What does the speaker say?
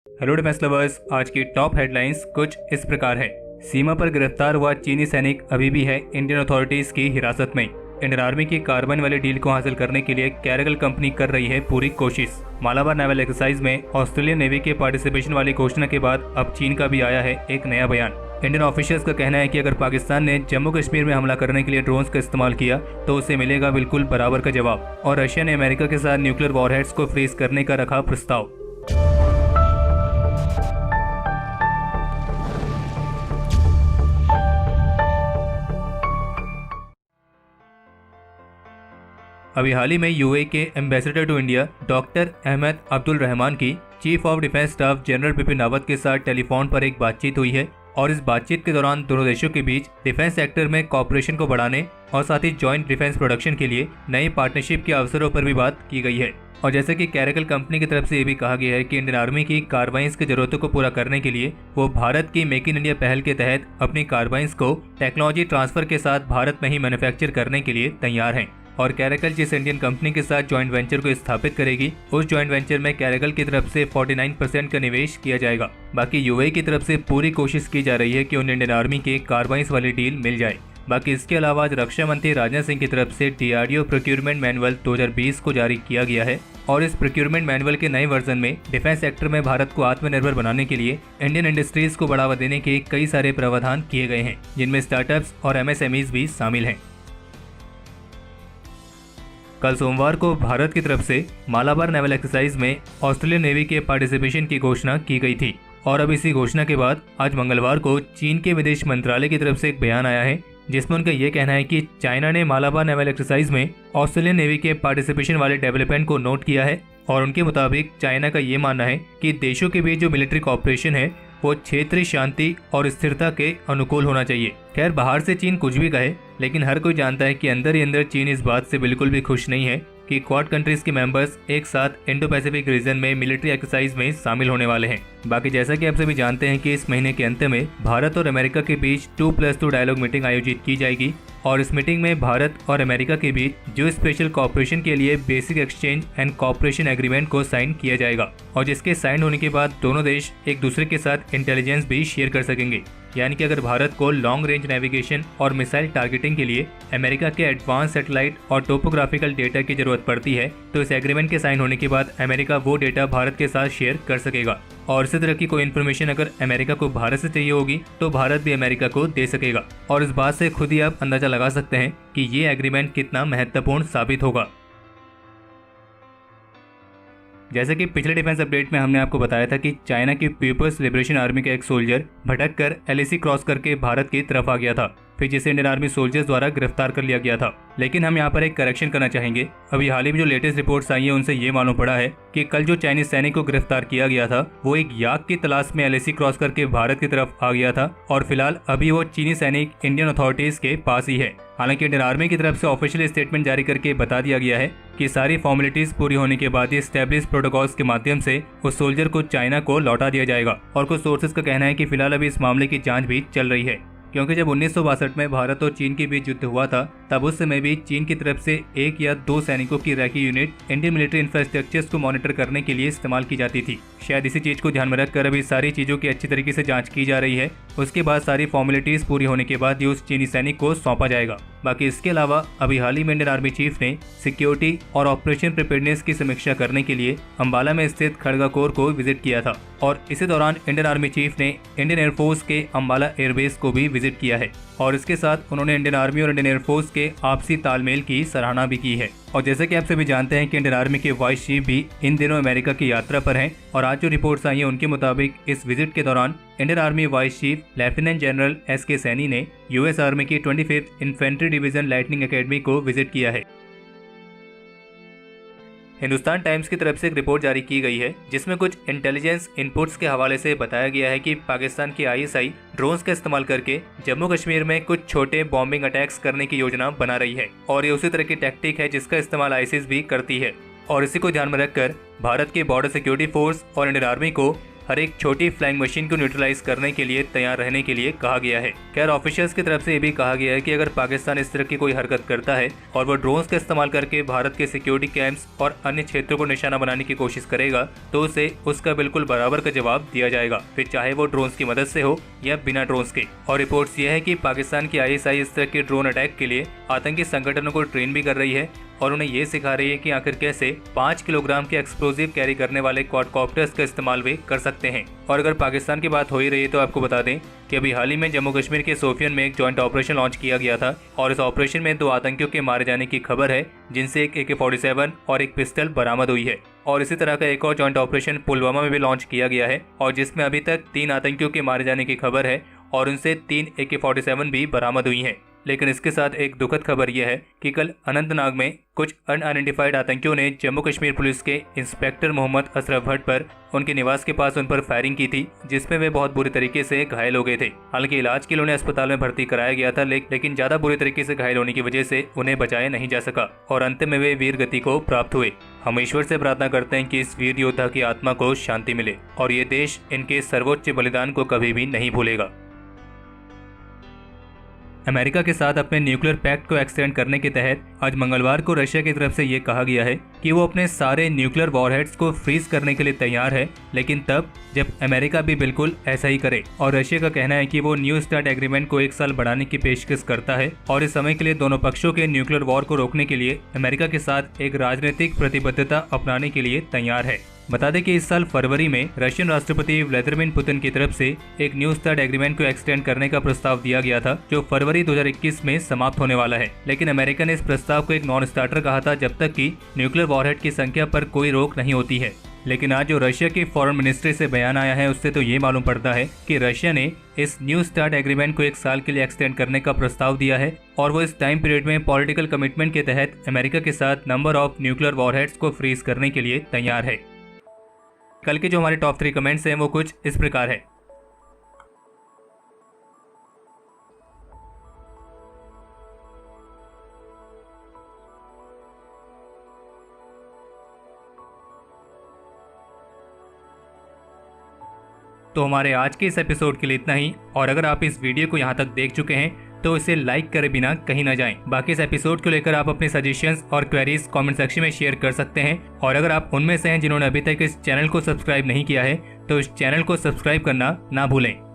Hello defence lovers, आज की top headlines कुछ इस प्रकार है। सीमा पर गिरफ्तार हुआ चीनी सैनिक अभी भी है इंडियन अथॉरिटीज की हिरासत में। इंडियन आर्मी की कार्बन वाले डील को हासिल करने के लिए कैरेगल कंपनी कर रही है पूरी कोशिश। मालाबार नेवल एक्सरसाइज में ऑस्ट्रेलियन नेवी के पार्टिसिपेशन वाली घोषणा के बाद अब चीन का भी आया है एक नया बयान। इंडियन ऑफिशियल्स का कहना है कि अगर पाकिस्तान ने जम्मू कश्मीर में हमला करने के लिए ड्रोन्स का इस्तेमाल किया तो उसे मिलेगा बिल्कुल बराबर का जवाब। और रशिया ने अमेरिका के साथ न्यूक्लियर वॉरहेड्स को फ्रीज करने का रखा प्रस्ताव। अभी हाल ही में यूएई के ambassador to India doctor Ahmed Abdul Rahman की chief of defence staff general Bipin Rawat के साथ टेलीफोन पर एक बातचीत हुई है और इस बातचीत के दौरान दोनों देशों के बीच डिफेंस सेक्टर में कॉपरेशन को बढ़ाने और साथ ही जॉइंट डिफेंस प्रोडक्शन के लिए नई पार्टनरशिप के अवसरों पर भी बात की गई है। और जैसे कि कैरेगल कंपनी की तरफ से ये भी कहा गया है कि इंडियन आर्मी की कार्बाइंस की जरूरतों को पूरा करने के लिए वो भारत की मेक इन इंडिया पहल के तहत अपनी कार्बाइंस को टेक्नोलॉजी ट्रांसफर के साथ भारत में ही मैन्युफैक्चर करने के लिए तैयार हैं। और कैरेगल जिस इंडियन कंपनी के साथ जॉइंट वेंचर को स्थापित करेगी, उस जॉइंट वेंचर में कैरेगल की तरफ से 49% का निवेश किया जाएगा। बाकी यूएई की तरफ से पूरी कोशिश की जा रही है कि उन्हें इंडियन आर्मी के कार्बाइंस वाली डील मिल जाए। बाकी इसके अलावा आज रक्षा मंत्री राजनाथ सिंह की तरफ से डीआरडीओ प्रोक्योरमेंट मैनुअल 2020 को जारी किया गया है और इस प्रोक्योरमेंट मैनुअल के नए वर्जन में डिफेंस सेक्टर में भारत को आत्मनिर्भर बनाने के लिए इंडियन इंडस्ट्रीज को बढ़ावा देने के कई सारे प्रावधान किए गए हैं, जिनमें स्टार्टअप्स और एमएसएमईज भी शामिल हैं। कल सोमवार को भारत की तरफ से मालाबार नेवल एक्सरसाइज में ऑस्ट्रेलियन नेवी के पार्टिसिपेशन की घोषणा की गई थी और अब इसी घोषणा के बाद आज मंगलवार को चीन के विदेश मंत्रालय की तरफ से एक बयान आया है जिसमें उनका ये कहना है कि चाइना ने मालाबार नेवल एक्सरसाइज में ऑस्ट्रेलियन नेवी के पार्टिसिपेशन वाले डेवलपमेंट को नोट किया है और उनके मुताबिक चाइना का ये मानना है कि देशों के बीच जो मिलिट्री कॉपरेशन है वो क्षेत्रीय शांति और स्थिरता के अनुकूल होना चाहिए। खैर, बाहर से चीन कुछ भी कहे, लेकिन हर कोई जानता है कि अंदर ही अंदर चीन इस बात से बिल्कुल भी खुश नहीं है कि क्वाड कंट्रीज के मेंबर्स एक साथ इंडो पैसिफिक रीजन में मिलिट्री एक्सरसाइज में शामिल होने वाले हैं। बाकी जैसा कि आप सभी जानते हैं कि इस महीने के अंत में भारत और अमेरिका के बीच 2+2 डायलॉग मीटिंग आयोजित की जाएगी और इस मीटिंग में भारत और अमेरिका के बीच जो स्पेशल कॉपरेशन के लिए basic exchange and cooperation agreement को साइन किया जाएगा और जिसके साइन होने के बाद दोनों देश एक दूसरे के साथ इंटेलिजेंस भी शेयर कर सकेंगे। यानी कि अगर भारत को लॉन्ग रेंज नेविगेशन और मिसाइल टारगेटिंग के लिए अमेरिका के एडवांस सैटेलाइट और टोपोग्राफिकल डेटा की जरूरत पड़ती है तो इस एग्रीमेंट के साइन होने के बाद अमेरिका वो डेटा भारत के साथ शेयर कर सकेगा और इसी तरह की कोई इन्फॉर्मेशन अगर अमेरिका को भारत से चाहिए होगी तो भारत भी अमेरिका को दे सकेगा। और इस बात से खुद ही आप अंदाजा लगा सकते हैं कि ये एग्रीमेंट कितना महत्वपूर्ण साबित होगा। जैसे कि पिछले डिफेंस अपडेट में हमने आपको बताया था कि चाइना की पीपल्स लिबरेशन आर्मी का एक सोल्जर भटक कर एलएसी क्रॉस करके भारत की तरफ आ गया था, फिर जिसे इंडियन आर्मी सोल्जर्स द्वारा गिरफ्तार कर लिया गया था। लेकिन हम यहाँ पर एक करेक्शन करना चाहेंगे। अभी हाल ही में जो लेटेस्ट रिपोर्ट्स आई है उनसे ये मालूम पड़ा है कि कल जो चाइनीज सैनिक को गिरफ्तार किया गया था वो एक याक की तलाश में एलएसी क्रॉस करके भारत की तरफ आ गया था और फिलहाल अभी वो चीनी सैनिक इंडियन अथॉरिटीज के पास ही है। हालांकि इंडियन आर्मी की तरफ से ऑफिशियल स्टेटमेंट जारी करके बता दिया गया है कि सारी फॉर्मेलिटीज पूरी होने के बाद ही स्टैब्लिश प्रोटोकॉल्स के माध्यम से उस सोल्जर को चाइना को लौटा दिया जाएगा। और कुछ सोर्सेज का कहना है कि फिलहाल अभी इस मामले की जांच भी चल रही है, क्योंकि जब 1962 में भारत और चीन के बीच युद्ध हुआ था तब उस समय भी चीन की तरफ से 1 या 2 सैनिकों की recce unit Indian military infrastructures को मॉनिटर करने के लिए इस्तेमाल की जाती थी। शायद इसी चीज को ध्यान में रखकर अभी सारी चीजों की अच्छी तरीके से जांच की जा रही है। उसके बाद सारी फॉर्मेलिटीज पूरी होने के बाद ही उस चीनी सैनिक को सौंपा जाएगा। बाकी इसके अलावा अभी हाल ही में इंडियन आर्मी चीफ ने सिक्योरिटी और ऑपरेशन प्रिपेयर्डनेस की समीक्षा करने के लिए अंबाला में स्थित खड़गा कोर को विजिट किया था और इसी दौरान इंडियन आर्मी चीफ ने इंडियन एयरफोर्स के अंबाला एयरबेस को भी विजिट किया है और इसके साथ उन्होंने इंडियन आर्मी और इंडियन एयरफोर्स के आपसी तालमेल की सराहना भी की है। और जैसे कि आप सभी जानते हैं कि इंडियन आर्मी के वाइस चीफ भी इन दिनों अमेरिका की यात्रा पर हैं और आज जो रिपोर्ट्स आई हैं उनके मुताबिक इस विजिट के दौरान Indian army vice chief lieutenant general SK. Saini ने यूएस आर्मी की 25th infantry division lightning academy को विजिट किया है। हिंदुस्तान टाइम्स की तरफ से एक रिपोर्ट जारी की गई है जिसमें कुछ इंटेलिजेंस इनपुट्स के हवाले से बताया गया है कि पाकिस्तान की आईएसआई ड्रोन्स का इस्तेमाल करके जम्मू कश्मीर में कुछ छोटे बॉम्बिंग अटैक्स करने की योजना बना रही है और ये उसी तरह की टैक्टिक है जिसका इस्तेमाल आईसिस भी करती है। और इसी को ध्यान में रखकर भारत के बॉर्डर सिक्योरिटी फोर्स और इंडियन आर्मी को हर एक छोटी फ्लाइंग मशीन को न्यूट्रलाइज करने के लिए तैयार रहने के लिए कहा गया है। खैर ऑफिशियल्स की तरफ से ये भी कहा गया है कि अगर पाकिस्तान इस तरह की कोई हरकत करता है और वो ड्रोन्स का इस्तेमाल करके भारत के सिक्योरिटी कैंप्स और अन्य क्षेत्रों को निशाना बनाने की कोशिश करेगा तो उसे उसका बिल्कुल बराबर का जवाब दिया जाएगा, फिर चाहे वो ड्रोन्स की मदद से हो या बिना ड्रोन्स के। और रिपोर्ट्स ये है कि पाकिस्तान की ISI इस तरह के ड्रोन अटैक के लिए आतंकी संगठनों को ट्रेन भी कर रही है और उन्हें ये सिखा रही है कि आखिर कैसे 5 किलोग्राम के एक्सप्लोजिव कैरी करने वाले क्वाडकॉप्टर्स का इस्तेमाल वे कर सकते हैं। और अगर पाकिस्तान की बात हो ही रही है तो आपको बता दें कि अभी हाल ही में जम्मू कश्मीर के सोफियन में एक जॉइंट ऑपरेशन लॉन्च किया गया था और इस ऑपरेशन में 2 आतंकियों के मारे जाने की खबर है, जिनसे एक AK-47 और एक पिस्टल बरामद हुई है। और इसी तरह का एक और जॉइंट ऑपरेशन पुलवामा में भी लॉन्च किया गया है और जिसमें अभी तक 3 आतंकियों के मारे जाने की खबर है और उनसे 3 AK-47 भी बरामद हुई हैं। लेकिन इसके साथ एक दुखद खबर यह है कि कल अनंतनाग में कुछ अनआइडेंटिफाइड आतंकियों ने जम्मू कश्मीर पुलिस के इंस्पेक्टर मोहम्मद अशरफ भट्ट पर उनके निवास के पास उन पर फायरिंग की थी, जिसमें वे बहुत बुरी तरीके से घायल हो गए थे। हालांकि इलाज के लिए उन्हें अस्पताल में भर्ती कराया गया था, लेकिन ज्यादा बुरी तरीके से घायल होने की वजह से उन्हें बचाया नहीं जा सका और अंत में वे वीर गति को प्राप्त हुए। हम ईश्वर से प्रार्थना करते हैं कि इस वीर योद्धा की आत्मा को शांति मिले और ये देश इनके सर्वोच्च बलिदान को कभी भी नहीं भूलेगा। अमेरिका के साथ अपने न्यूक्लियर पैक्ट को एक्सटेंड करने के तहत आज मंगलवार को रशिया की तरफ से ये कहा गया है कि वो अपने सारे न्यूक्लियर वॉरहेड्स को फ्रीज करने के लिए तैयार है, लेकिन तब जब अमेरिका भी बिल्कुल ऐसा ही करे। और रशिया का कहना है कि वो न्यू स्टार्ट एग्रीमेंट को 1 साल बढ़ाने की पेशकश करता है और इस समय के लिए दोनों पक्षों के न्यूक्लियर वॉर को रोकने के लिए अमेरिका के साथ एक राजनीतिक प्रतिबद्धता अपनाने के लिए तैयार है। बता दें कि इस साल फरवरी में रशियन राष्ट्रपति व्लादिमीर पुतिन की तरफ से एक न्यू स्टार्ट एग्रीमेंट को एक्सटेंड करने का प्रस्ताव दिया गया था, जो फरवरी 2021 में समाप्त होने वाला है। लेकिन अमेरिका ने इस प्रस्ताव को एक नॉन स्टार्टर कहा था जब तक कि न्यूक्लियर वॉरहेड की संख्या पर कोई रोक नहीं होती है। लेकिन आज जो रशिया की फॉरेन मिनिस्ट्री से बयान आया है उससे तो ये मालूम पड़ता है कि रशिया ने इस न्यू स्टार्ट एग्रीमेंट को 1 साल के लिए एक्सटेंड करने का प्रस्ताव दिया है और वो इस टाइम पीरियड में पॉलिटिकल कमिटमेंट के तहत अमेरिका के साथ नंबर ऑफ न्यूक्लियर वॉरहेड्स को फ्रीज करने के लिए तैयार है। कल के जो हमारे टॉप 3 कमेंट्स हैं वो कुछ इस प्रकार है। तो हमारे आज के इस एपिसोड के लिए इतना ही और अगर आप इस वीडियो को यहाँ तक देख चुके हैं तो इसे लाइक करे बिना कहीं ना जाएं। बाकी इस एपिसोड को लेकर आप अपने सजेशंस और क्वेरीज कमेंट सेक्शन में शेयर कर सकते हैं और अगर आप उनमें से हैं जिन्होंने अभी तक इस चैनल को सब्सक्राइब नहीं किया है तो इस चैनल को सब्सक्राइब करना ना भूलें।